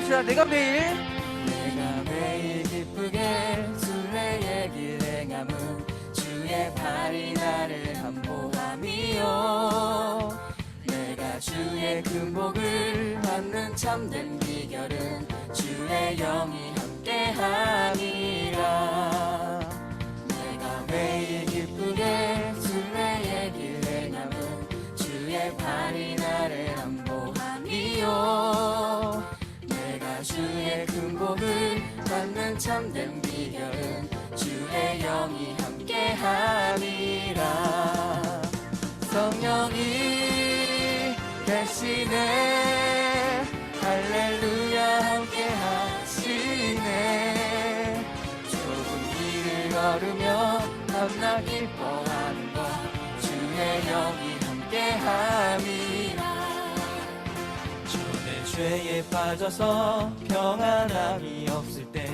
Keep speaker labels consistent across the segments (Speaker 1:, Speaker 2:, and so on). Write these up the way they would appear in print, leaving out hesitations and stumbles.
Speaker 1: 합시다. 내가 매일
Speaker 2: 기쁘게 순례의 길 행함은 주의 팔이 나를 안보함이요 내가 주의 금복을 받는 참된 비결은 주의 영이 함께함이라 내가 매일 기쁘게 순례의 길 행함은 주의 팔이 나를 안보함이요 내가 주의 금복을 받는 참된 비결은 주의 영이 함께함이라 성령이 계시네 할렐루야 함께하시네 좁은 길을 걸으며 밤낮 기뻐하는 것 주의 영이 함께함이라 내 죄에 빠져서 평안함이 없을 때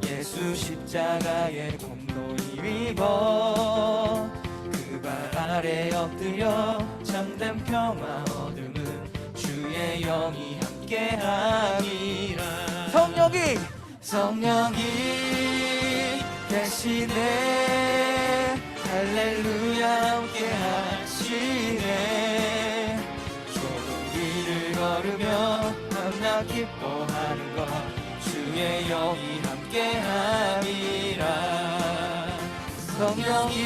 Speaker 2: 예수 십자가의 공로 힘입어 그 발 아래 엎드려 참된 평화 얻음은 주의 영이 함께함이라 성령이 계시네 할렐루야 함께하시네 길을 걸으며 밤낮 기뻐하는 것 주의 영이 함께함이라 성령이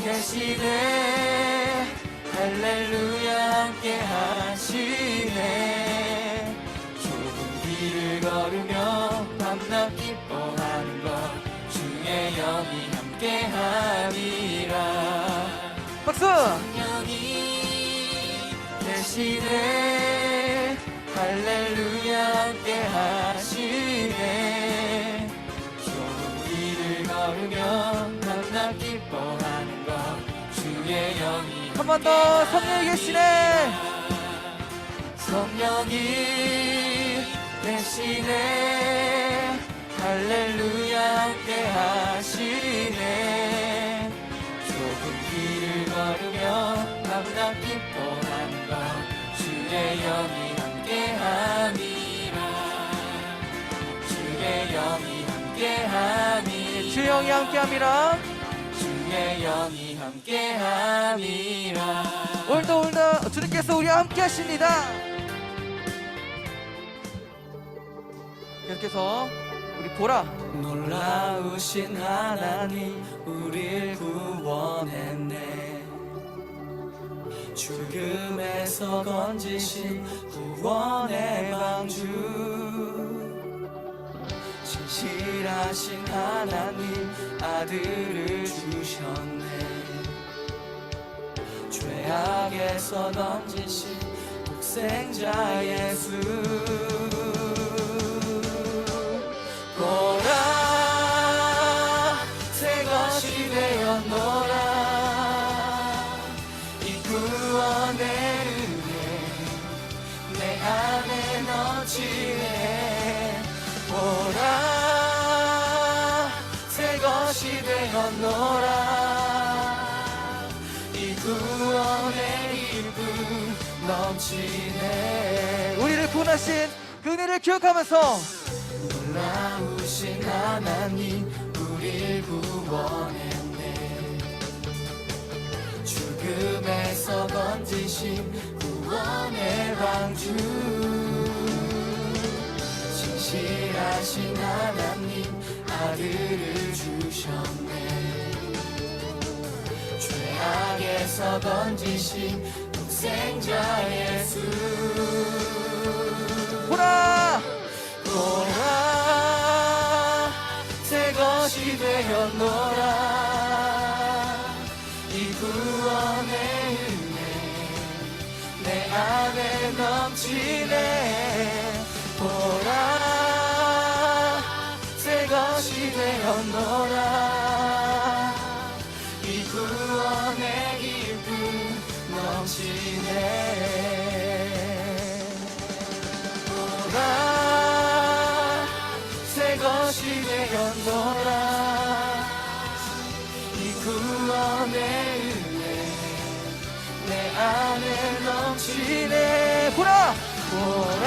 Speaker 2: 계시네 할렐루야 함께하시네 좁은 길을 걸으며 밤낮 기뻐하는 것 주의 영이 함께함이라
Speaker 1: 박수!
Speaker 2: 계시네 할렐루야 함께하시네 좁은 길을 걸으며 밤낮 기뻐하는 것 주의 영이
Speaker 1: 한 번 더 성령이 계시네
Speaker 2: 성령이 계시네 할렐루야 함께하시네 좁은 길을 걸으며 밤낮 기뻐하는 것 주의 영이 함께함이라 주의 영이 함께함이라
Speaker 1: 주의 영이 함께함이라
Speaker 2: 주의 영이 함께함이라
Speaker 1: 오늘도 주님께서 우리와 함께하십니다. 계속해서 우리 보라
Speaker 2: 놀라우신 하나님 우릴 구원했네 죽음에서 건지신 구원의 방주 진실하신 하나님 아들을 주셨네 죄악에서 건지신 독생자 예수 보라 새 것이 되었노라 이 구원의 은혜 내 안에 넘치네 보라 새 것이 되었노라 이 구원의 기쁨 넘치네
Speaker 1: 우리를 구원하신 그 은혜를 기억하면서
Speaker 2: 놀라우신 하나님 우릴 구원했네 죽음에서 건지신 구원의 방주 진실하신 하나님 아들을 주셨네 죄악에서 건지신 독생자 예수
Speaker 1: 보라
Speaker 2: 새 것이 되었노라 이 구원의 은혜 내 안에 넘치네 보라 새 것이 되었노라 이 구원의 기쁨 넘치네 새 것이 되었노라 이 구원의 은혜 내 안에 넘치네
Speaker 1: 보라
Speaker 2: 보라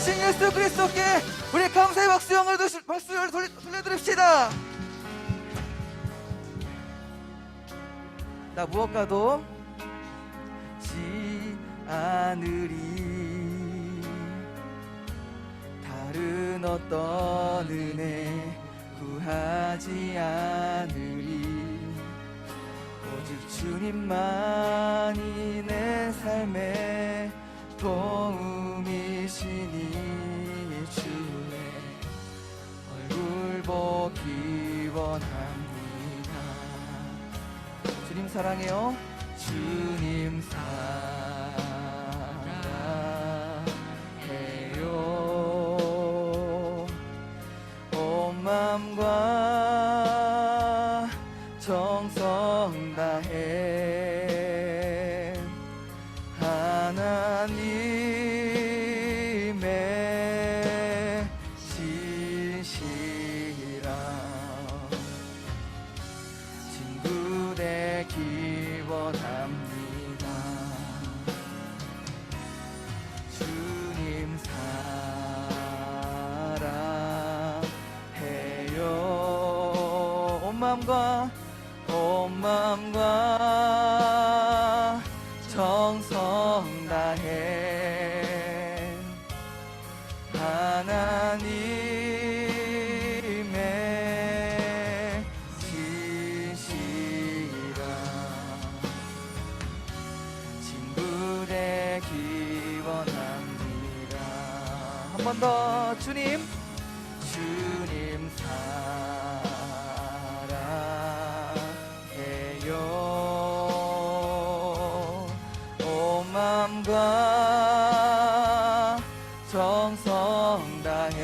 Speaker 1: 되신 예수 그리스도께 우리 감사의 박수를 돌려드립시다. 나 무엇과도 지 않으리, 다른 어떤 은혜 구하지 않으리. 오직 주님만이 내 삶의 도움이시니 주의 얼굴 보기 원합니다. 주님 사랑해요. 주님 사랑해요. 온 마음과 정성 다해 하나님의 진실한 친구 되기 원합니다. 주님 사랑해요. 온 마음과 정성 다해 하나님의 진실한 친구 되기 원합니다. 한 번 더. 주님 사랑해요. 온 마음과 정성 다해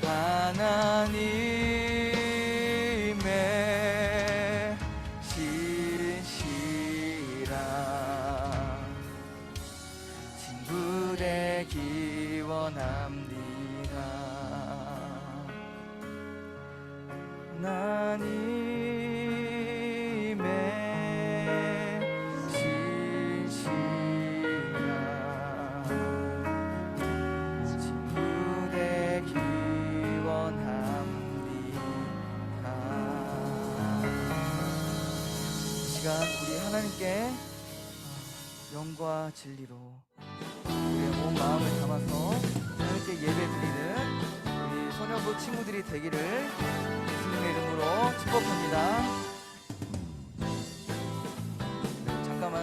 Speaker 1: 하나님의 진실한 친구 되기 원합니다. 하나님의 진실한 친구 되기 원합니다. 이 시간 우리 하나님께 영과 진리로 우리의 온 마음을 담아서 하나님께 예배드리는 우리 소년부 친구들이 되기를 예수님의 이름으로 축복합니다. 잠깐만.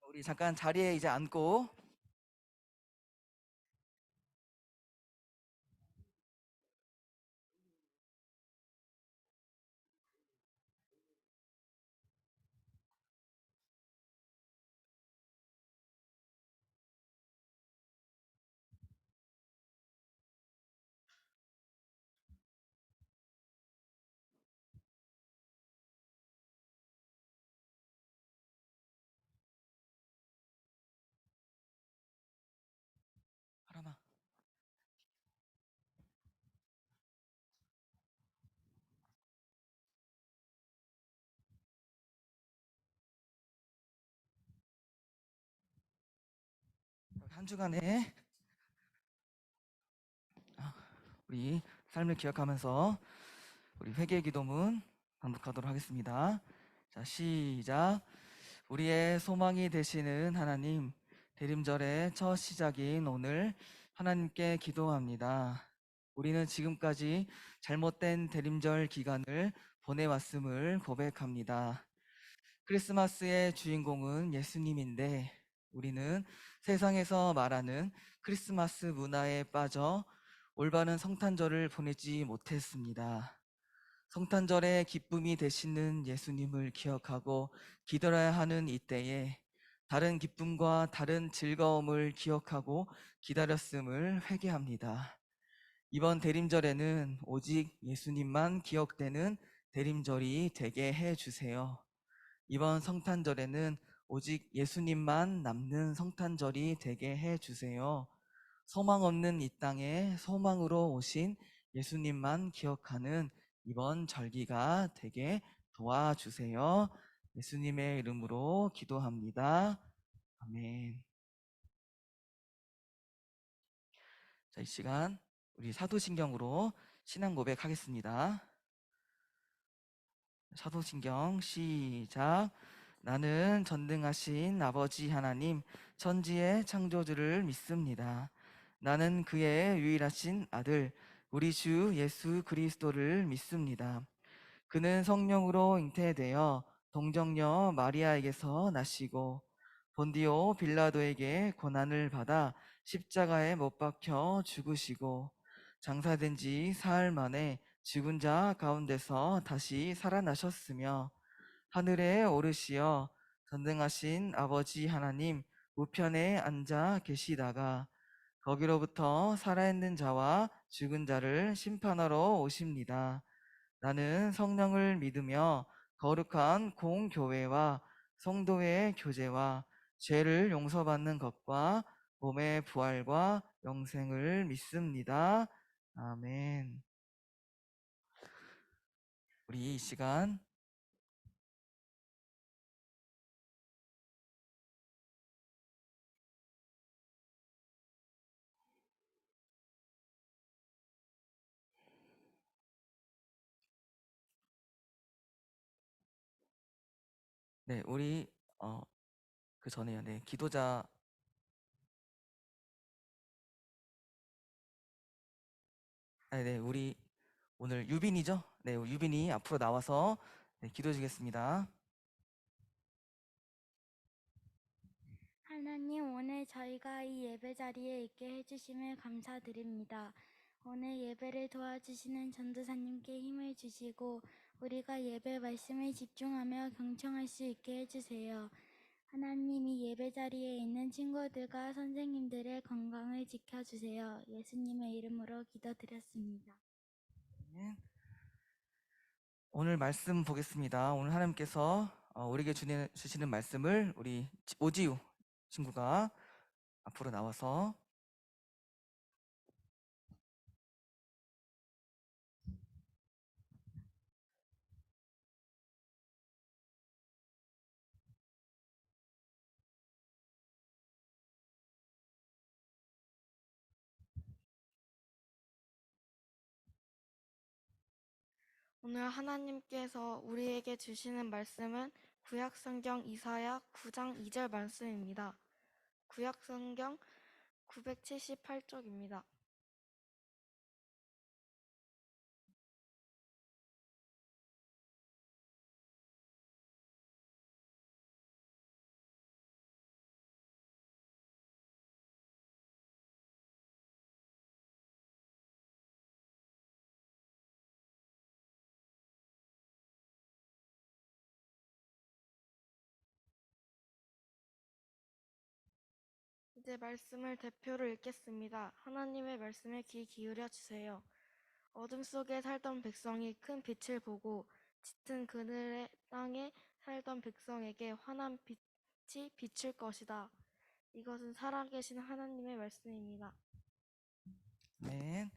Speaker 1: 우리 잠깐 자리에 이제 앉고 하라마. 한 주간에 우리 삶을 기억하면서 우리 회개 기도문 반복하도록 하겠습니다. 자, 시작. 우리의 소망이 되시는 하나님, 대림절의 첫 시작인 오늘 하나님께 기도합니다. 우리는 지금까지 잘못된 대림절 기간을 보내왔음을 고백합니다. 크리스마스의 주인공은 예수님인데 우리는 세상에서 말하는 크리스마스 문화에 빠져 올바른 성탄절을 보내지 못했습니다. 성탄절의 기쁨이 되시는 예수님을 기억하고 기다려야 하는 이때에 다른 기쁨과 다른 즐거움을 기억하고 기다렸음을 회개합니다. 이번 대림절에는 오직 예수님만 기억되는 대림절이 되게 해주세요. 이번 성탄절에는 오직 예수님만 남는 성탄절이 되게 해주세요. 소망 없는 이 땅에 소망으로 오신 예수님만 기억하는 이번 절기가 되게 도와주세요. 예수님의 이름으로 기도합니다. 아멘. 자, 이 시간 우리 사도신경으로 신앙 고백하겠습니다. 사도신경 시작. 나는 전능하신 아버지 하나님 천지의 창조주를 믿습니다. 나는 그의 유일하신 아들 우리 주 예수 그리스도를 믿습니다. 그는 성령으로 잉태되어 동정녀 마리아에게서 나시고 본디오 빌라도에게 고난을 받아 십자가에 못 박혀 죽으시고 장사된 지 사흘 만에 죽은 자 가운데서 다시 살아나셨으며 하늘에 오르시어 전능하신 아버지 하나님 우편에 앉아 계시다가 거기로부터 살아있는 자와 죽은 자를 심판하러 오십니다. 나는 성령을 믿으며 거룩한 공교회와 성도의 교제와 죄를 용서받는 것과 몸의 부활과 영생을 믿습니다. 아멘. 우리 이 시간 네, 우리 그 전에요. 네, 기도자 네, 우리 오늘 유빈이죠? 네, 우리 유빈이 앞으로 나와서 네, 기도해 주겠습니다.
Speaker 3: 하나님, 오늘 저희가 이 예배 자리에 있게 해주심을 감사드립니다. 오늘 예배를 도와주시는 전도사님께 힘을 주시고 우리가 예배 말씀에 집중하며 경청할 수 있게 해주세요. 하나님이 예배 자리에 있는 친구들과 선생님들의 건강을 지켜주세요. 예수님의 이름으로 기도드렸습니다.
Speaker 1: 네. 오늘 말씀 보겠습니다. 오늘 하나님께서 우리에게 주시는 말씀을 우리 오지우 친구가 앞으로 나와서
Speaker 4: 오늘 하나님께서 우리에게 주시는 말씀은 구약성경 이사야 9장 2절 말씀입니다. 구약성경 978쪽입니다. 이제 말씀을 대표로 읽겠습니다. 하나님의 말씀에 귀 기울여 주세요. 어둠 속에 살던 백성이 큰 빛을 보고 짙은 그늘의 땅에 살던 백성에게 환한 빛이 비칠 것이다. 이것은 살아계신 하나님의 말씀입니다.
Speaker 1: 네,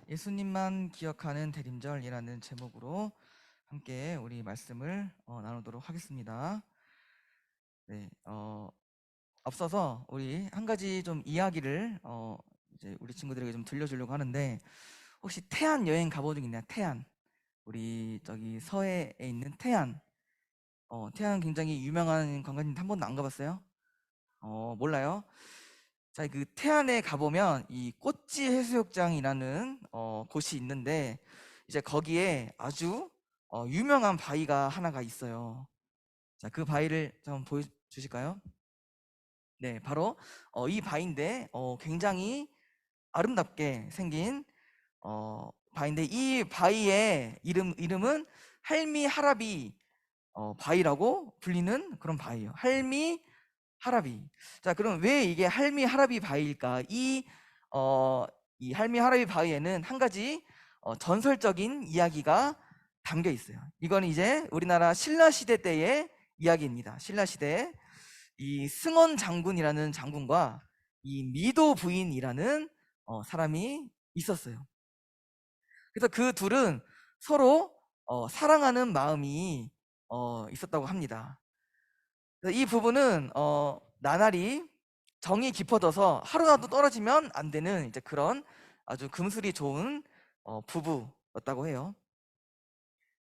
Speaker 1: 예수님만 기억하는 대림절이라는 제목으로 함께 우리 말씀을 나누도록 하겠습니다. 네, 앞서서 우리 한 가지 좀 이야기를 이제 우리 친구들에게 좀 들려주려고 하는데, 혹시 태안 여행 가본 적 있나요? 태안, 우리 저기 서해에 있는 태안. 태안 굉장히 유명한 관광지 한 번도 안 가봤어요? 몰라요? 자, 그 태안에 가보면 이 꼬치 해수욕장이라는 곳이 있는데, 이제 거기에 아주 유명한 바위가 하나가 있어요. 자, 그 바위를 좀 보여주실까요? 네, 바로 이 바위인데 굉장히 아름답게 생긴 바위인데, 이 바위의 이름은 할미 하라비 바위라고 불리는 그런 바위예요. 할미 하라비. 자, 그럼 왜 이게 할미 하라비 바위일까? 이 할미 하라비 바위에는 한 가지 전설적인 이야기가 담겨 있어요. 이건 이제 우리나라 신라 시대 때의 이야기입니다. 신라 시대 이 승원 장군이라는 장군과 이 미도 부인이라는 사람이 있었어요. 그래서 그 둘은 서로 사랑하는 마음이 있었다고 합니다. 그래서 이 부부는 나날이 정이 깊어져서 하루라도 떨어지면 안 되는 이제 그런 아주 금슬이 좋은 부부였다고 해요.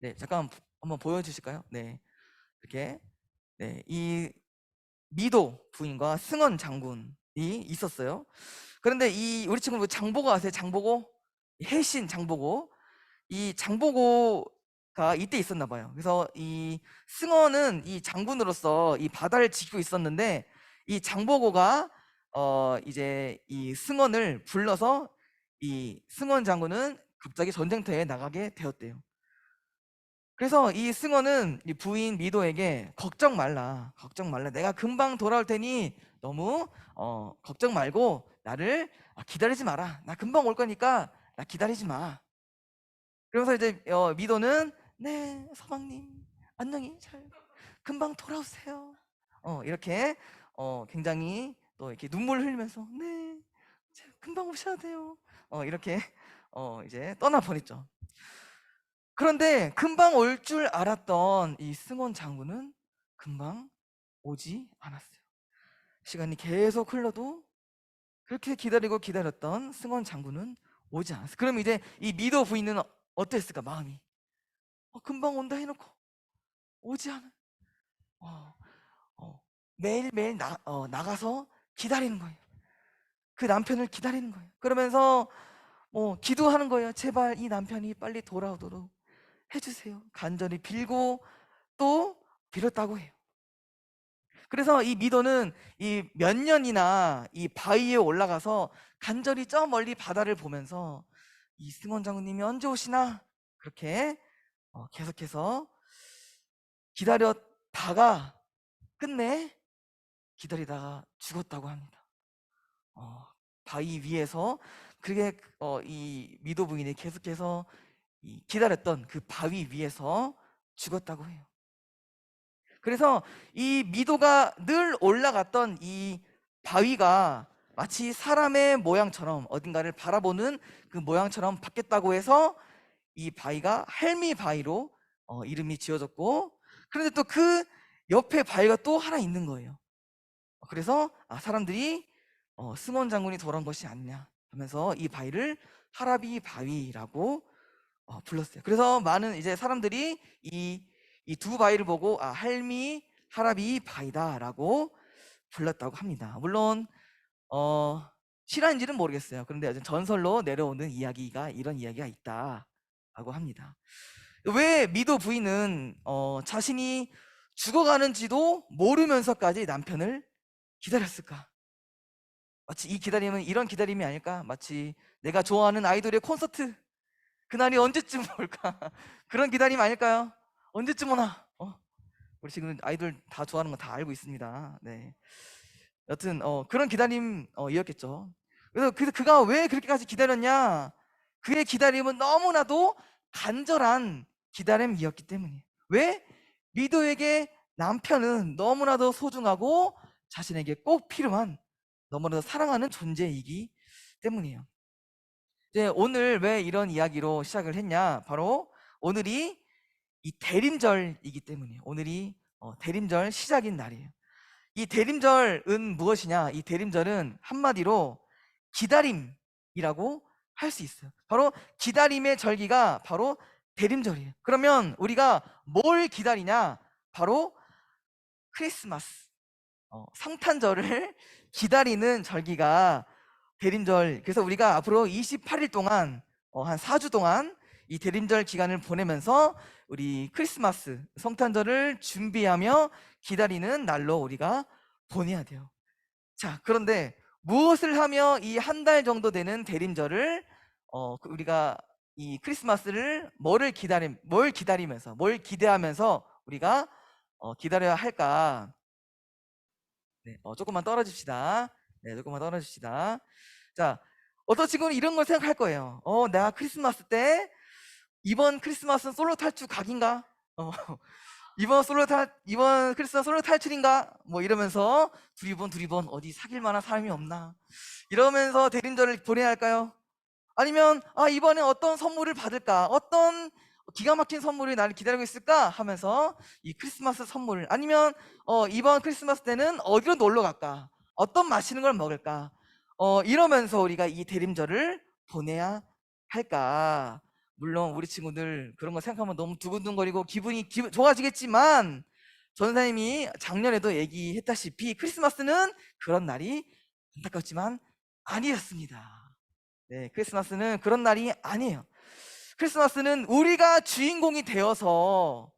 Speaker 1: 네, 잠깐 한번 보여주실까요? 네, 이렇게 네, 이 미도 부인과 승원 장군이 있었어요. 그런데 이 우리 친구 장보고 아세요? 장보고 해신 장보고 이 장보고가 이때 있었나 봐요. 그래서 이 승원은 이 장군으로서 이 바다를 지키고 있었는데 이 장보고가 이제 이 승원을 불러서 이 승원 장군은 갑자기 전쟁터에 나가게 되었대요. 그래서 이 승원은 이 부인 미도에게 걱정 말라, 걱정 말라. 내가 금방 돌아올 테니 너무 걱정 말고 나를 기다리지 마라. 나 금방 올 거니까 나 기다리지 마. 그러면서 이제 미도는 네 서방님 안녕히 잘 금방 돌아오세요. 이렇게 굉장히 또 이렇게 눈물 흘리면서 네 금방 오셔야 돼요. 이렇게 이제 떠나 보냈죠. 그런데 금방 올 줄 알았던 이 승원 장군은 금방 오지 않았어요. 시간이 계속 흘러도 그렇게 기다리고 기다렸던 승원 장군은 오지 않았어요. 그럼 이제 이 미도 부인은 어땠을까 마음이? 금방 온다 해놓고 오지 않아. 어, 매일매일 나가서 기다리는 거예요. 그 남편을 기다리는 거예요. 그러면서 기도하는 거예요. 제발 이 남편이 빨리 돌아오도록 해주세요. 간절히 빌고 또 빌었다고 해요. 그래서 이 미도는 이 몇 년이나 이 바위에 올라가서 간절히 저 멀리 바다를 보면서 이 승원 장군님이 언제 오시나 그렇게 계속해서 기다렸다가 끝내 기다리다가 죽었다고 합니다. 바위 위에서 그게 이 미도 부인이 계속해서 기다렸던 그 바위 위에서 죽었다고 해요. 그래서 이 미도가 늘 올라갔던 이 바위가 마치 사람의 모양처럼 어딘가를 바라보는 그 모양처럼 바뀌었다고 해서 이 바위가 할미 바위로 이름이 지어졌고, 그런데 또 그 옆에 바위가 또 하나 있는 거예요. 그래서 사람들이 승원 장군이 돌아온 것이 아니냐 하면서 이 바위를 하라비 바위라고 불렀어요. 그래서 많은 이제 사람들이 이 두 바위를 보고 할미 하라비 바위다라고 불렀다고 합니다. 물론 실화인지는 모르겠어요. 그런데 아주 전설로 내려오는 이야기가 이런 이야기가 있다라고 합니다. 왜 미도 부인은 자신이 죽어가는지도 모르면서까지 남편을 기다렸을까? 마치 이 기다림은 이런 기다림이 아닐까? 마치 내가 좋아하는 아이돌의 콘서트 그날이 언제쯤 올까? 그런 기다림 아닐까요? 언제쯤 오나? 우리 지금 아이돌 다 좋아하는 거 다 알고 있습니다. 네. 여튼 그런 기다림이었겠죠. 그래서 그가 왜 그렇게까지 기다렸냐? 그의 기다림은 너무나도 간절한 기다림이었기 때문이에요. 왜? 미도에게 남편은 너무나도 소중하고 자신에게 꼭 필요한 너무나도 사랑하는 존재이기 때문이에요. 이제 오늘 왜 이런 이야기로 시작을 했냐? 바로 오늘이 이 대림절이기 때문이에요. 오늘이 대림절 시작인 날이에요. 이 대림절은 무엇이냐? 이 대림절은 한마디로 기다림이라고 할 수 있어요. 바로 기다림의 절기가 바로 대림절이에요. 그러면 우리가 뭘 기다리냐? 바로 크리스마스, 성탄절을 기다리는 절기가 대림절. 그래서 우리가 앞으로 28일 동안 한 4주 동안 이 대림절 기간을 보내면서 우리 크리스마스 성탄절을 준비하며 기다리는 날로 우리가 보내야 돼요. 자, 그런데 무엇을 하며 이 한 달 정도 되는 대림절을 우리가 이 크리스마스를 뭘 기다리면서 뭘 기대하면서 우리가 기다려야 할까? 네, 조금만 떨어집시다. 네, 조금만 떨어집시다. 자, 어떤 친구는 이런 걸 생각할 거예요. 내가 크리스마스 때 이번 크리스마스는 솔로 탈출 각인가? 이번 크리스마스 솔로 탈출인가? 뭐 이러면서 두리번 어디 사귈 만한 사람이 없나? 이러면서 대림절을 보내야 할까요? 아니면 이번에 어떤 선물을 받을까? 어떤 기가 막힌 선물이 나를 기다리고 있을까? 하면서 이 크리스마스 선물을, 아니면 이번 크리스마스 때는 어디로 놀러 갈까? 어떤 맛있는 걸 먹을까? 이러면서 우리가 이 대림절을 보내야 할까? 물론 우리 친구들 그런 거 생각하면 너무 두근두근거리고 기분이 좋아지겠지만, 전사님이 작년에도 얘기했다시피 크리스마스는 그런 날이 안타깝지만 아니었습니다. 네, 크리스마스는 그런 날이 아니에요. 크리스마스는 우리가 주인공이 되어서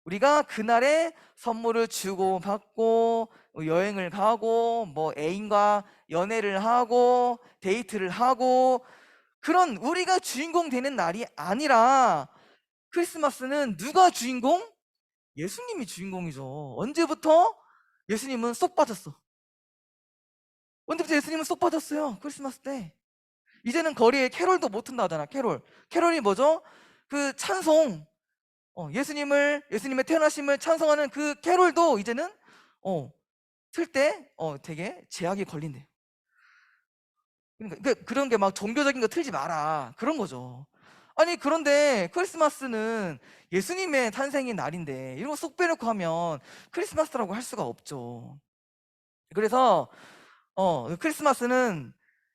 Speaker 1: 우리가 그날에 선물을 주고 받고 여행을 가고 뭐 애인과 연애를 하고 데이트를 하고, 그런 우리가 주인공 되는 날이 아니라, 크리스마스는 누가 주인공? 예수님이 주인공이죠. 언제부터 예수님은 쏙 빠졌어? 언제부터 예수님은 쏙 빠졌어요? 크리스마스 때. 이제는 거리에 캐롤도 못 튼다 하잖아. 캐롤이 뭐죠? 그 찬송, 예수님의 태어나심을 찬송하는 그 캐롤도 이제는 틀 때 되게 제약이 걸린대요. 그러니까 그런 게 막 종교적인 거 틀지 마라, 그런 거죠. 아니 그런데 크리스마스는 예수님의 탄생의 날인데 이런 거 쏙 빼놓고 하면 크리스마스라고 할 수가 없죠. 그래서 크리스마스는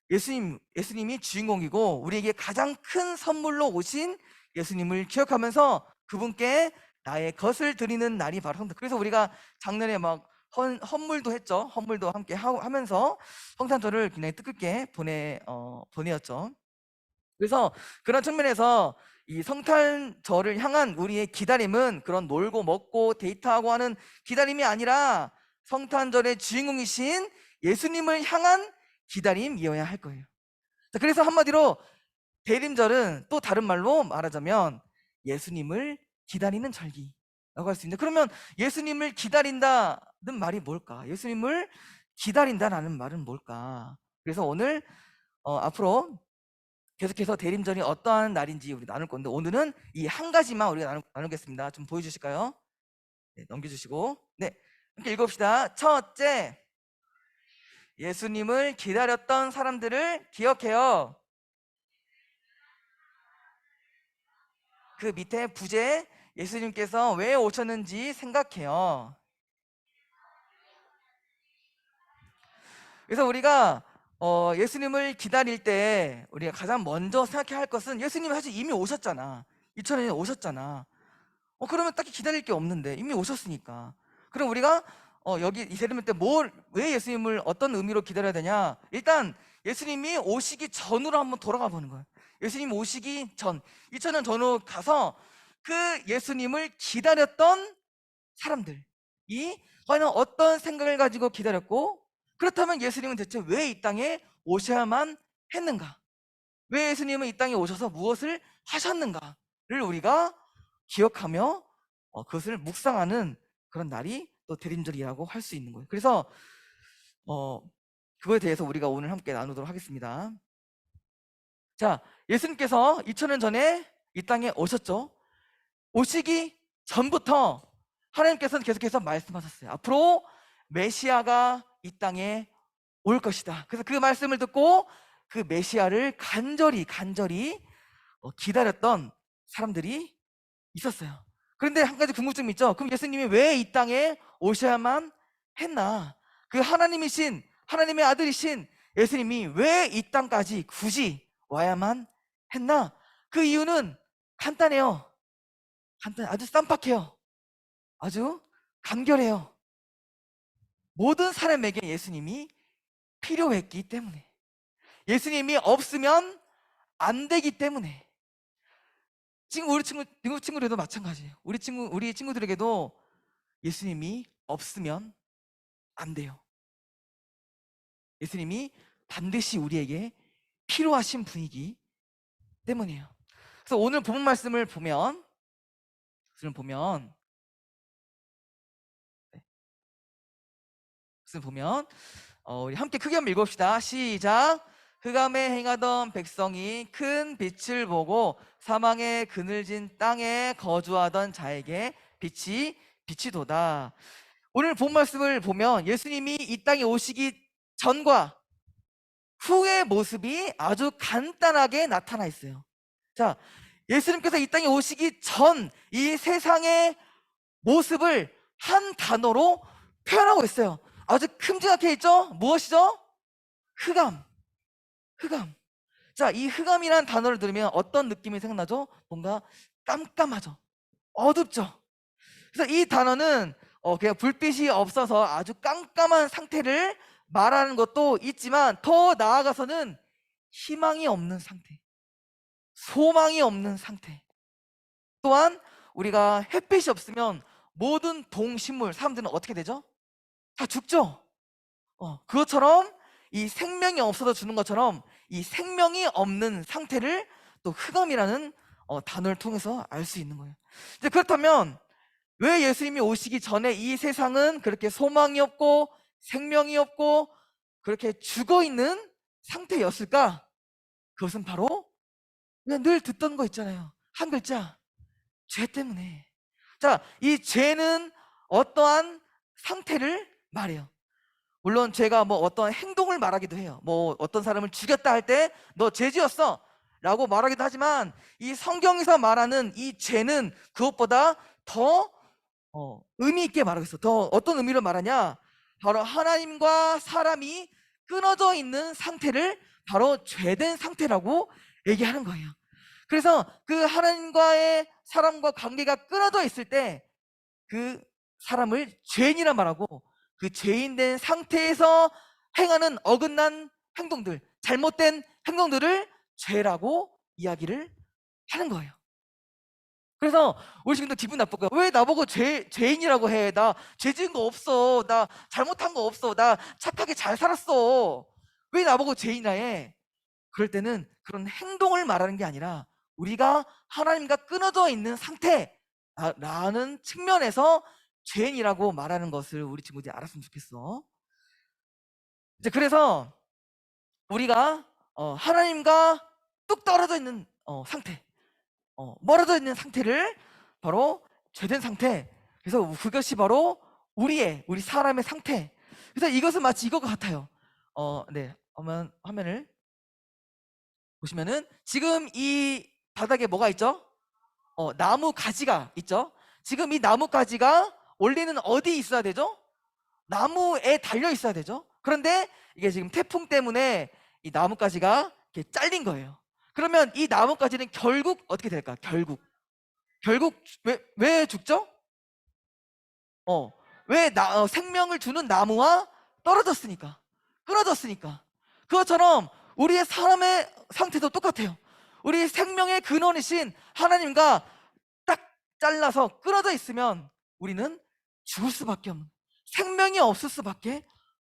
Speaker 1: 예수님이 주인공이고, 우리에게 가장 큰 선물로 오신 예수님을 기억하면서 그분께 나의 것을 드리는 날이 바로 성탄. 그래서 우리가 작년에 막 헌물도 했죠. 헌물도 함께 하면서 성탄절을 굉장히 뜻깊게 보내었죠. 그래서 그런 측면에서 이 성탄절을 향한 우리의 기다림은 그런 놀고 먹고 데이트하고 하는 기다림이 아니라 성탄절의 주인공이신 예수님을 향한 기다림이어야 할 거예요. 자, 그래서 한마디로 대림절은 또 다른 말로 말하자면 예수님을 기다리는 절기라고 할 수 있는데, 그러면 예수님을 기다린다는 말이 뭘까? 예수님을 기다린다라는 말은 뭘까? 그래서 오늘 앞으로 계속해서 대림절이 어떠한 날인지 우리 나눌 건데, 오늘은 이 한 가지만 우리가 나누겠습니다. 좀 보여주실까요? 네, 넘겨주시고, 네, 함께 읽어봅시다. 첫째, 예수님을 기다렸던 사람들을 기억해요. 그 밑에 부제, 예수님께서 왜 오셨는지 생각해요. 그래서 우리가 예수님을 기다릴 때 우리가 가장 먼저 생각해야 할 것은, 예수님이 사실 이미 오셨잖아. 2000년에 오셨잖아. 그러면 딱히 기다릴 게 없는데 이미 오셨으니까. 그럼 우리가 여기 이 세리면 때 왜 예수님을 어떤 의미로 기다려야 되냐? 일단 예수님이 오시기 전으로 한번 돌아가 보는 거예요. 예수님 오시기 전, 2000년 전으로 가서 그 예수님을 기다렸던 사람들이 과연 어떤 생각을 가지고 기다렸고, 그렇다면 예수님은 대체 왜 이 땅에 오셔야만 했는가? 왜 예수님은 이 땅에 오셔서 무엇을 하셨는가를 우리가 기억하며 그것을 묵상하는 그런 날이 또 대림절이라고 할 수 있는 거예요. 그래서 그거에 대해서 우리가 오늘 함께 나누도록 하겠습니다. 자, 예수님께서 2000년 전에 이 땅에 오셨죠. 오시기 전부터 하나님께서는 계속해서 말씀하셨어요. 앞으로 메시아가 이 땅에 올 것이다. 그래서 그 말씀을 듣고 그 메시아를 간절히 기다렸던 사람들이 있었어요. 그런데 한 가지 궁금증이 있죠. 그럼 예수님이 왜 이 땅에 오셔야만 했나? 그 하나님의 아들이신 예수님이 왜 이 땅까지 굳이 와야만 했나? 그 이유는 간단해요. 아주 쌈박해요. 아주 간결해요. 모든 사람에게 예수님이 필요했기 때문에, 예수님이 없으면 안 되기 때문에. 지금 우리 미국 친구들도 마찬가지예요. 우리 친구들에게도 예수님이 없으면 안 돼요. 예수님이 반드시 우리에게 필요하신 분이기 때문이에요. 그래서 오늘 본문 말씀을 보면 우리 함께 크게 한번 읽읍시다. 시작. 흑암에 행하던 백성이 큰 빛을 보고 사망의 그늘진 땅에 거주하던 자에게 빛이 빛이도다. 오늘 본 말씀을 보면 예수님이 이 땅에 오시기 전과 후의 모습이 아주 간단하게 나타나 있어요. 자, 예수님께서 이 땅에 오시기 전 이 세상의 모습을 한 단어로 표현하고 있어요. 아주 큼지막해 있죠? 무엇이죠? 흑암. 흑암. 자, 이 흑암이라는 단어를 들으면 어떤 느낌이 생각나죠? 뭔가 깜깜하죠. 어둡죠. 그래서 이 단어는 그냥 불빛이 없어서 아주 깜깜한 상태를 말하는 것도 있지만, 더 나아가서는 희망이 없는 상태, 소망이 없는 상태. 또한 우리가 햇빛이 없으면 모든 동식물, 사람들은 어떻게 되죠? 다 죽죠. 그것처럼 이 생명이 없어서 죽는 것처럼 이 생명이 없는 상태를 또 흑암이라는 단어를 통해서 알 수 있는 거예요. 이제 그렇다면 왜 예수님이 오시기 전에 이 세상은 그렇게 소망이 없고 생명이 없고 그렇게 죽어 있는 상태였을까? 그것은 바로 그냥 늘 듣던 거 있잖아요. 한 글자, 죄 때문에. 자, 이 죄는 어떠한 상태를 말해요. 물론 죄가 뭐 어떤 행동을 말하기도 해요. 뭐 어떤 사람을 죽였다 할 때 너 죄 지었어 라고 말하기도 하지만, 이 성경에서 말하는 이 죄는 그것보다 더 의미 있게 말하고 있어. 더 어떤 의미로 말하냐? 바로 하나님과 사람이 끊어져 있는 상태를 바로 죄된 상태라고 얘기하는 거예요. 그래서 그 하나님과의 사람과 관계가 끊어져 있을 때 그 사람을 죄인이라 말하고, 그 죄인된 상태에서 행하는 어긋난 행동들, 잘못된 행동들을 죄라고 이야기를 하는 거예요. 그래서 우리 지금도 기분 나쁠 거야. 왜 나보고 죄인이라고 해? 나 죄 지은 거 없어. 나 잘못한 거 없어. 나 착하게 잘 살았어. 왜 나보고 죄인이라 해? 그럴 때는 그런 행동을 말하는 게 아니라 우리가 하나님과 끊어져 있는 상태라는 측면에서 죄인이라고 말하는 것을 우리 친구들이 알았으면 좋겠어. 이제 그래서 우리가 하나님과 뚝 떨어져 있는 상태, 멀어져 있는 상태를 바로 죄된 상태. 그래서 그것이 바로 우리 사람의 상태. 그래서 이것은 마치 이것과 같아요. 네, 화면을 보시면은 지금 이 바닥에 뭐가 있죠? 나무 가지가 있죠? 지금 이 나무 가지가 원래는 어디 있어야 되죠? 나무에 달려 있어야 되죠? 그런데 이게 지금 태풍 때문에 이 나무 가지가 이렇게 잘린 거예요. 그러면 이 나무 가지는 결국 어떻게 될까? 결국 왜 죽죠? 왜 생명을 주는 나무와 떨어졌으니까, 끊어졌으니까. 그것처럼 우리의 사람의 상태도 똑같아요. 우리 생명의 근원이신 하나님과 딱 잘라서 끊어져 있으면 우리는 죽을 수밖에 없는, 생명이 없을 수밖에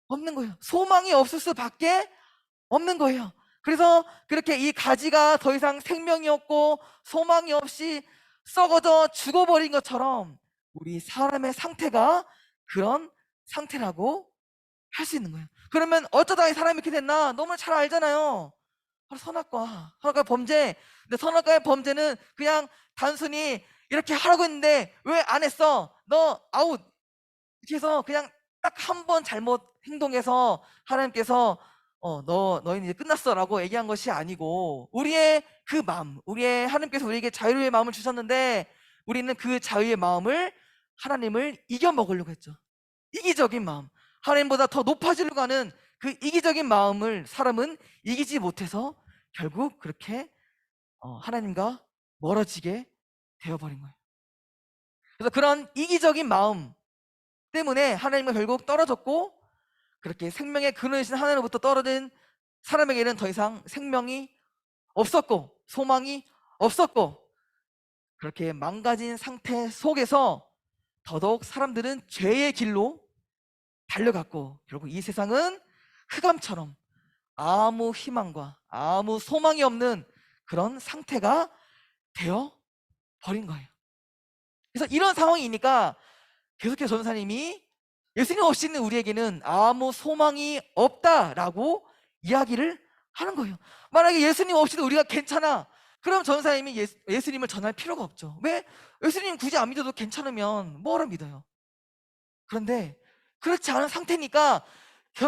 Speaker 1: 없는 거예요. 소망이 없을 수밖에 없는 거예요. 그래서 그렇게 이 가지가 더 이상 생명이 없고 소망이 없이 썩어져 죽어버린 것처럼 우리 사람의 상태가 그런 상태라고 할 수 있는 거예요. 그러면 어쩌다 이 사람이 이렇게 됐나? 너무 잘 알잖아요. 바로 선악과 범죄. 근데 선악과의 범죄는 그냥 단순히 이렇게 하라고 했는데 왜 안 했어? 너 아웃. 이렇게 해서 그냥 딱 한 번 잘못 행동해서 하나님께서 너희는 이제 끝났어 라고 얘기한 것이 아니고, 우리의 그 마음, 하나님께서 우리에게 자유의 마음을 주셨는데 우리는 그 자유의 마음을 하나님을 이겨먹으려고 했죠. 이기적인 마음, 하나님보다 더 높아지려고 하는 그 이기적인 마음을 사람은 이기지 못해서 결국 그렇게 하나님과 멀어지게 되어버린 거예요. 그래서 그런 이기적인 마음 때문에 하나님과 결국 떨어졌고, 그렇게 생명의 근원이신 하나님으로부터 떨어진 사람에게는 더 이상 생명이 없었고 소망이 없었고, 그렇게 망가진 상태 속에서 더더욱 사람들은 죄의 길로 달려갔고, 결국 이 세상은 흑암처럼 아무 희망과 아무 소망이 없는 그런 상태가 되어 버린 거예요. 그래서 이런 상황이니까 계속해서 전도사님이 예수님 없이는 우리에게는 아무 소망이 없다라고 이야기를 하는 거예요. 만약에 예수님 없이도 우리가 괜찮아, 그럼 전사님이 예수님을 전할 필요가 없죠. 왜? 예수님 굳이 안 믿어도 괜찮으면 뭐하러 믿어요? 그런데 그렇지 않은 상태니까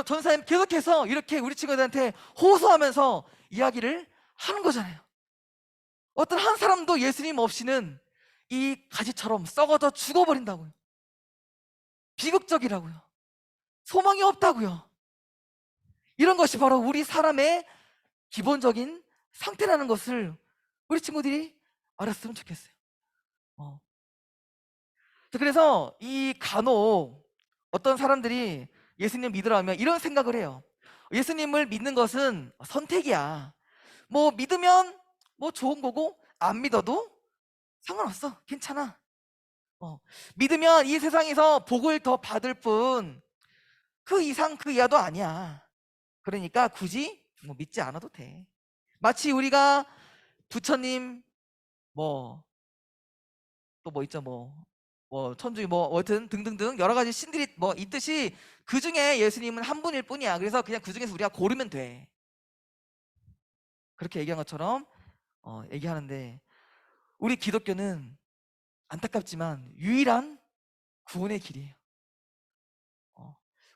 Speaker 1: 전사님 계속해서 이렇게 우리 친구들한테 호소하면서 이야기를 하는 거잖아요. 어떤 한 사람도 예수님 없이는 이 가지처럼 썩어져 죽어버린다고요. 비극적이라고요. 소망이 없다고요. 이런 것이 바로 우리 사람의 기본적인 상태라는 것을 우리 친구들이 알았으면 좋겠어요. 그래서 이 간혹 어떤 사람들이 예수님 믿으라 하면 이런 생각을 해요. 예수님을 믿는 것은 선택이야. 뭐 믿으면 뭐 좋은 거고 안 믿어도 상관없어. 괜찮아. 믿으면 이 세상에서 복을 더 받을 뿐 그 이상 그 이하도 아니야. 그러니까 굳이 뭐 믿지 않아도 돼. 마치 우리가 부처님 뭐 또 뭐 있죠 뭐 천주교 뭐 여튼 등등등 여러 가지 신들이 뭐 있듯이 그 중에 예수님은 한 분일 뿐이야. 그래서 그냥 그 중에서 우리가 고르면 돼. 그렇게 얘기한 것처럼 얘기하는데 우리 기독교는 안타깝지만 유일한 구원의 길이에요.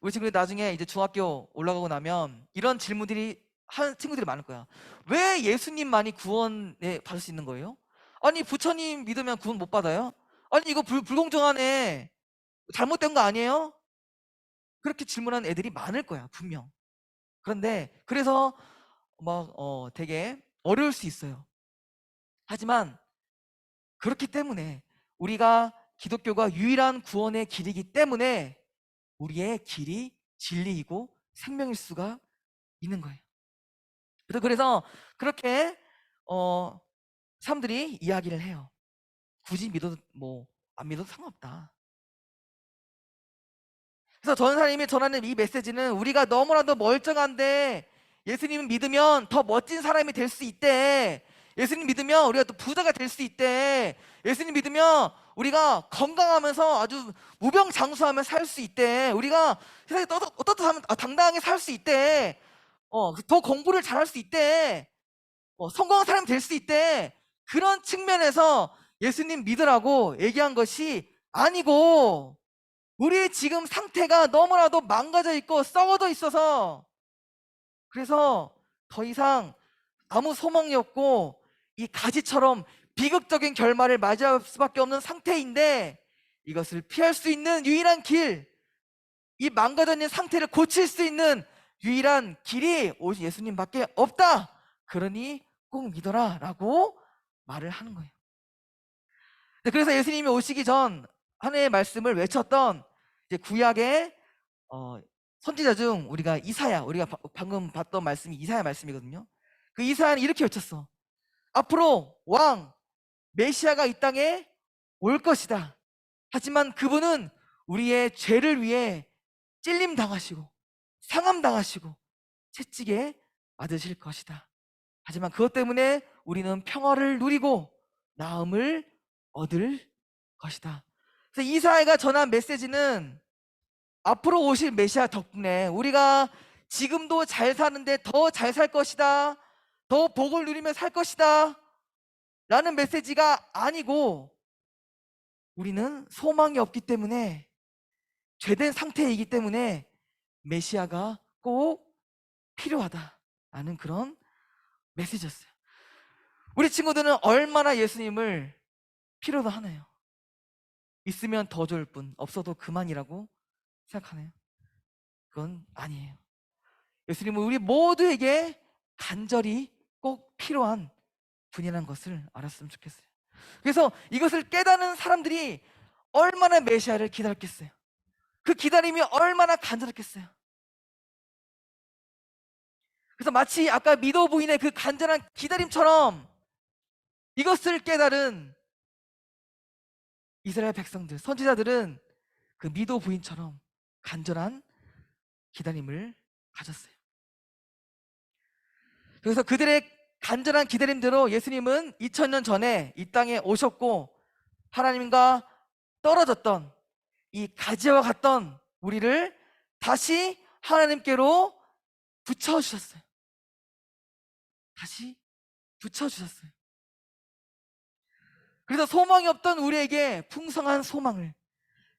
Speaker 1: 우리 친구들 나중에 이제 중학교 올라가고 나면 이런 질문들이 하는 친구들이 많을 거야. 왜 예수님만이 구원에 받을 수 있는 거예요? 아니 부처님 믿으면 구원 못 받아요? 아니 이거 불공정하네. 잘못된 거 아니에요? 그렇게 질문하는 애들이 많을 거야 분명. 그런데 그래서 막 되게 어려울 수 있어요. 하지만 그렇기 때문에 우리가 기독교가 유일한 구원의 길이기 때문에 우리의 길이 진리이고 생명일 수가 있는 거예요. 그래서 그렇게 사람들이 이야기를 해요. 굳이 믿어도 뭐 안 믿어도 상관없다. 그래서 전사님이 전하는 이 메시지는 우리가 너무나도 멀쩡한데 예수님 믿으면 더 멋진 사람이 될 수 있대. 예수님 믿으면 우리가 또 부자가 될 수 있대. 예수님 믿으면 우리가 건강하면서 아주 무병장수하며 살 수 있대. 우리가 세상에 떳떳하면 당당하게 살 수 있대. 더 공부를 잘할 수 있대. 성공한 사람이 될 수 있대. 그런 측면에서 예수님 믿으라고 얘기한 것이 아니고 우리의 지금 상태가 너무나도 망가져 있고 썩어져 있어서 그래서 더 이상 아무 소망이 없고 이 가지처럼 비극적인 결말을 맞이할 수밖에 없는 상태인데 이것을 피할 수 있는 유일한 길, 이 망가져 있는 상태를 고칠 수 있는 유일한 길이 오직 예수님밖에 없다. 그러니 꼭 믿어라 라고 말을 하는 거예요. 그래서 예수님이 오시기 전 하나님의 말씀을 외쳤던 이제 구약의 선지자 중 우리가 이사야, 우리가 방금 봤던 말씀이 이사야 말씀이거든요. 그 이사야는 이렇게 외쳤어. 앞으로 왕 메시아가 이 땅에 올 것이다. 하지만 그분은 우리의 죄를 위해 찔림 당하시고 상함 당하시고 채찍에 맞으실 것이다. 하지만 그것 때문에 우리는 평화를 누리고 나음을 얻을 것이다. 그래서 이사야가 전한 메시지는 앞으로 오실 메시아 덕분에 우리가 지금도 잘 사는데 더 잘 살 것이다. 더 복을 누리며 살 것이다. 라는 메시지가 아니고 우리는 소망이 없기 때문에 죄된 상태이기 때문에 메시아가 꼭 필요하다라는 그런 메시지였어요. 우리 친구들은 얼마나 예수님을 필요로 하나요? 있으면 더 좋을 뿐 없어도 그만이라고 생각하나요? 그건 아니에요. 예수님은 우리 모두에게 간절히 꼭 필요한 분이라는 것을 알았으면 좋겠어요. 그래서 이것을 깨닫는 사람들이 얼마나 메시아를 기다렸겠어요. 그 기다림이 얼마나 간절했겠어요. 그래서 마치 아까 미도 부인의 그 간절한 기다림처럼 이것을 깨달은 이스라엘 백성들, 선지자들은 그 미도 부인처럼 간절한 기다림을 가졌어요. 그래서 그들의 간절한 기다림대로 예수님은 2000년 전에 이 땅에 오셨고 하나님과 떨어졌던 이 가지와 같던 우리를 다시 하나님께로 붙여주셨어요. 다시 붙여주셨어요. 그래서 소망이 없던 우리에게 풍성한 소망을,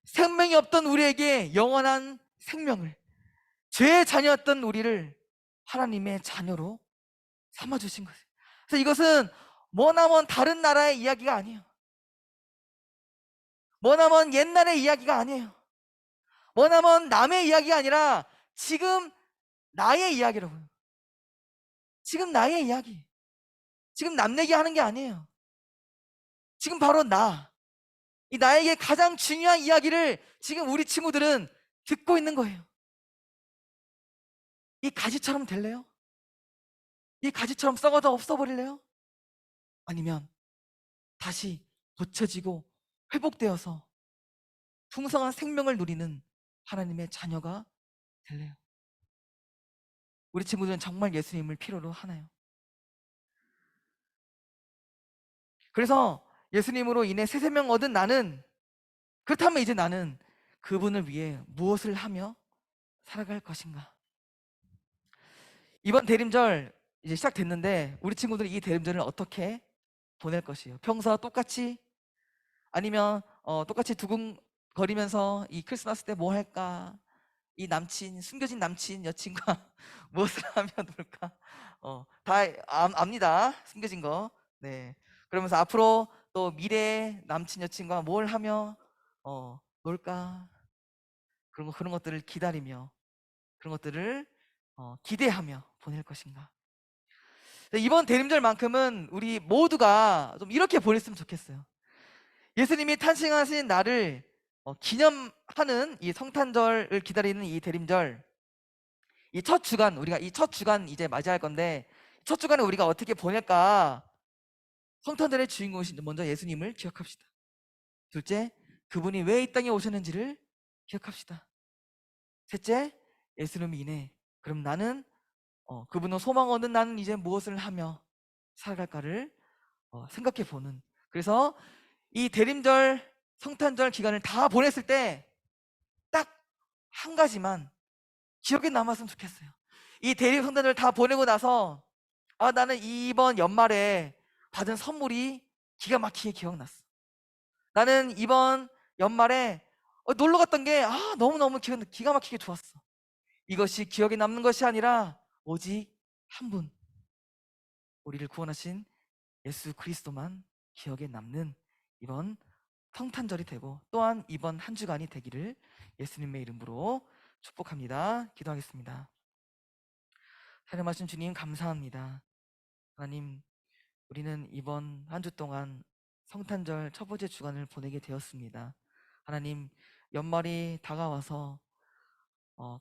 Speaker 1: 생명이 없던 우리에게 영원한 생명을, 죄의 자녀였던 우리를 하나님의 자녀로 삼아주신 거예요. 그래서 이것은 머나먼 다른 나라의 이야기가 아니에요. 머나먼 옛날의 이야기가 아니에요. 머나먼 남의 이야기가 아니라 지금 나의 이야기라고요. 지금 나의 이야기. 지금 남 얘기하는 게 아니에요. 지금 바로 이 나에게 가장 중요한 이야기를 지금 우리 친구들은 듣고 있는 거예요. 이 가지처럼 될래요? 이 가지처럼 썩어도 없어버릴래요? 아니면 다시 고쳐지고 회복되어서 풍성한 생명을 누리는 하나님의 자녀가 될래요? 우리 친구들은 정말 예수님을 필요로 하나요? 그래서 예수님으로 인해 새 생명 얻은 나는, 그렇다면 이제 나는 그분을 위해 무엇을 하며 살아갈 것인가? 이번 대림절 이제 시작됐는데 우리 친구들이 이 대림절을 어떻게 보낼 것이에요? 평소와 똑같이? 아니면 똑같이 두근거리면서 이 크리스마스 때 뭐 할까? 이 남친, 숨겨진 남친 여친과 무엇을 하며 놀까? 다 압니다. 숨겨진 거. 네. 그러면서 앞으로 또 미래 남친 여친과 뭘 하며 놀까? 그런 것들을 기다리며, 그런 것들을 기대하며 보낼 것인가? 이번 대림절만큼은 우리 모두가 좀 이렇게 보냈으면 좋겠어요. 예수님이 탄생하신 날을 기념하는 이 성탄절을 기다리는 이 대림절, 이 첫 주간, 우리가 이 첫 주간 이제 맞이할 건데, 첫 주간에 우리가 어떻게 보낼까? 성탄절의 주인공이신 먼저 예수님을 기억합시다. 둘째, 그분이 왜 이 땅에 오셨는지를 기억합시다. 셋째, 예수님이 인해 그럼 나는 그분은 소망 얻는 나는 이제 무엇을 하며 살아갈까를 생각해 보는, 그래서 이 대림절 성탄절 기간을 다 보냈을 때 딱 한 가지만 기억에 남았으면 좋겠어요. 이 대림 성탄절 다 보내고 나서 나는 이번 연말에 받은 선물이 기가 막히게 기억났어. 나는 이번 연말에 놀러 갔던 게 너무너무 기가 막히게 좋았어. 이것이 기억에 남는 것이 아니라 오직 한 분, 우리를 구원하신 예수 그리스도만 기억에 남는 이번 성탄절이 되고, 또한 이번 한 주간이 되기를 예수님의 이름으로 축복합니다. 기도하겠습니다. 사랑하신 주님, 감사합니다. 하나님, 우리는 이번 한 주 동안 성탄절 첫 번째 주간을 보내게 되었습니다. 하나님, 연말이 다가와서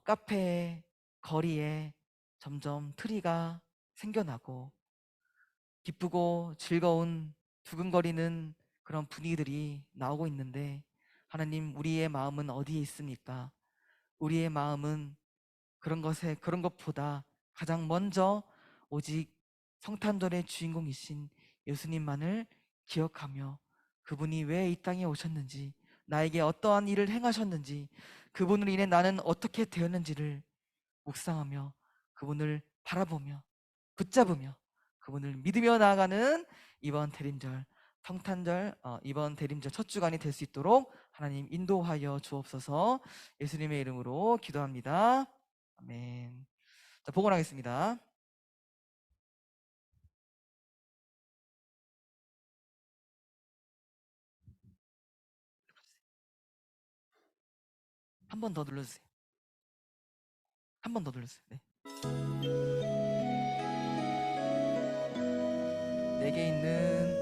Speaker 1: 카페에, 거리에 점점 트리가 생겨나고 기쁘고 즐거운 두근거리는 그런 분위기들이 나오고 있는데, 하나님, 우리의 마음은 어디에 있습니까? 우리의 마음은 그런 것보다 가장 먼저 오직 성탄절의 주인공이신 예수님만을 기억하며, 그분이 왜 이 땅에 오셨는지, 나에게 어떠한 일을 행하셨는지, 그분으로 인해 나는 어떻게 되었는지를 묵상하며 그분을 바라보며 붙잡으며 그분을 믿으며 나아가는 이번 대림절 성탄절, 이번 대림절 첫 주간이 될 수 있도록 하나님 인도하여 주옵소서. 예수님의 이름으로 기도합니다. 아멘. 자, 복원하겠습니다. 한 번 더 눌러주세요. 한 번 더 눌러주세요. 네. 내게 있는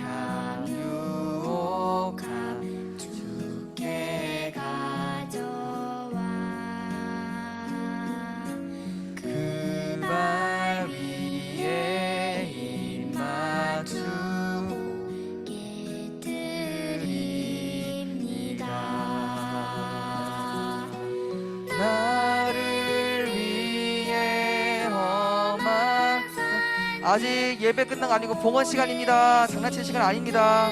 Speaker 1: 향유옥합
Speaker 3: 주께 가져와
Speaker 1: 그 발 위에 입 맞추고
Speaker 3: 드립니다.
Speaker 1: 나를 위해 험한 아직 예배 끝난 거 아니고 봉헌 시간입니다. 장난치는 시간 아닙니다.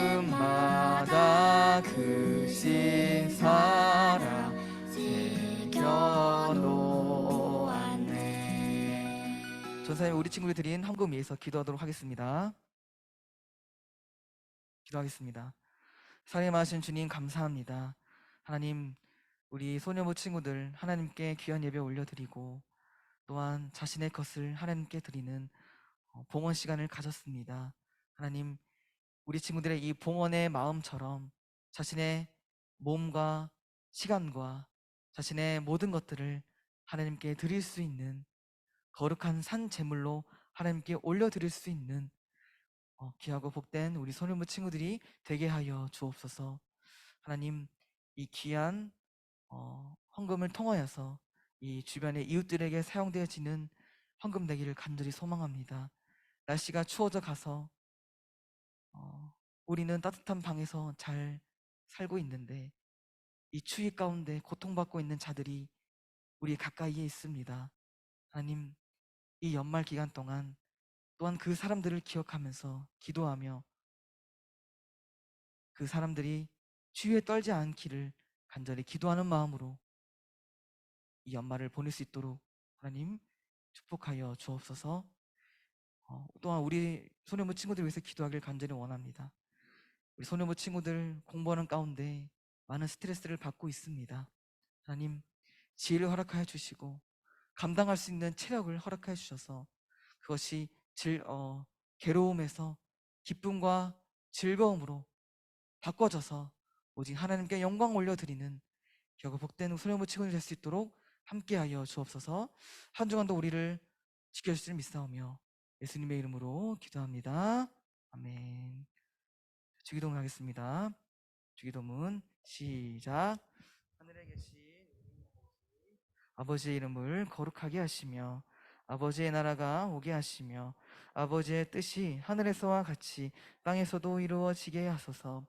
Speaker 1: 걸음마다 그 신사랑 새겨놓 전사님 우리 친구들이 드린 헌금 위해서 기도하도록 하겠습니다. 기도하겠습니다. 사랑하신 주님 감사합니다. 하나님, 우리 소녀부 친구들 하나님께 귀한 예배 올려드리고 또한 자신의 것을 하나님께 드리는 봉헌 시간을 가졌습니다. 하나님, 우리 친구들의 이 봉헌의 마음처럼 자신의 몸과 시간과 자신의 모든 것들을 하나님께 드릴 수 있는 거룩한 산 제물로 하나님께 올려드릴 수 있는 귀하고 복된 우리 소년부 친구들이 되게 하여 주옵소서. 하나님, 이 귀한 헌금을 통하여서 이 주변의 이웃들에게 사용되어지는 헌금 되기를 간절히 소망합니다. 날씨가 추워져 가서 우리는 따뜻한 방에서 잘 살고 있는데 이 추위 가운데 고통받고 있는 자들이 우리 가까이에 있습니다. 하나님, 이 연말 기간 동안 또한 그 사람들을 기억하면서 기도하며 그 사람들이 추위에 떨지 않기를 간절히 기도하는 마음으로 이 연말을 보낼 수 있도록 하나님 축복하여 주옵소서. 또한 우리 소년부 친구들 위해서 기도하길 간절히 원합니다. 우리 소년부 친구들 공부하는 가운데 많은 스트레스를 받고 있습니다. 하나님, 지혜를 허락하여 주시고 감당할 수 있는 체력을 허락하여 주셔서 그것이 괴로움에서 기쁨과 즐거움으로 바꿔져서 오직 하나님께 영광 올려드리는 겨우 복된 소년부 친구들 될 수 있도록 함께하여 주옵소서. 한 주간도 우리를 지켜주실 줄 믿사오며 예수님의 이름으로 기도합니다. 아멘. 주기도문 하겠습니다. 주기도문 시작. 하늘에 계신 아버지의 이름을 거룩하게 하시며 아버지의 나라가 오게 하시며 아버지의 뜻이 하늘에서와 같이 땅에서도 이루어지게 하소서.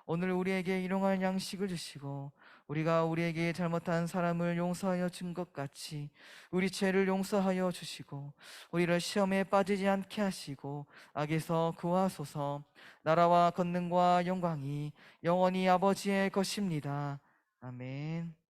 Speaker 1: 오늘 우리에게 일용할 양식을 주시고 우리가 우리에게 잘못한 사람을 용서하여 준 것 같이 우리 죄를 용서하여 주시고 우리를 시험에 빠지지 않게 하시고 악에서 구하소서. 나라와 권능과 영광이 영원히 아버지의 것입니다. 아멘.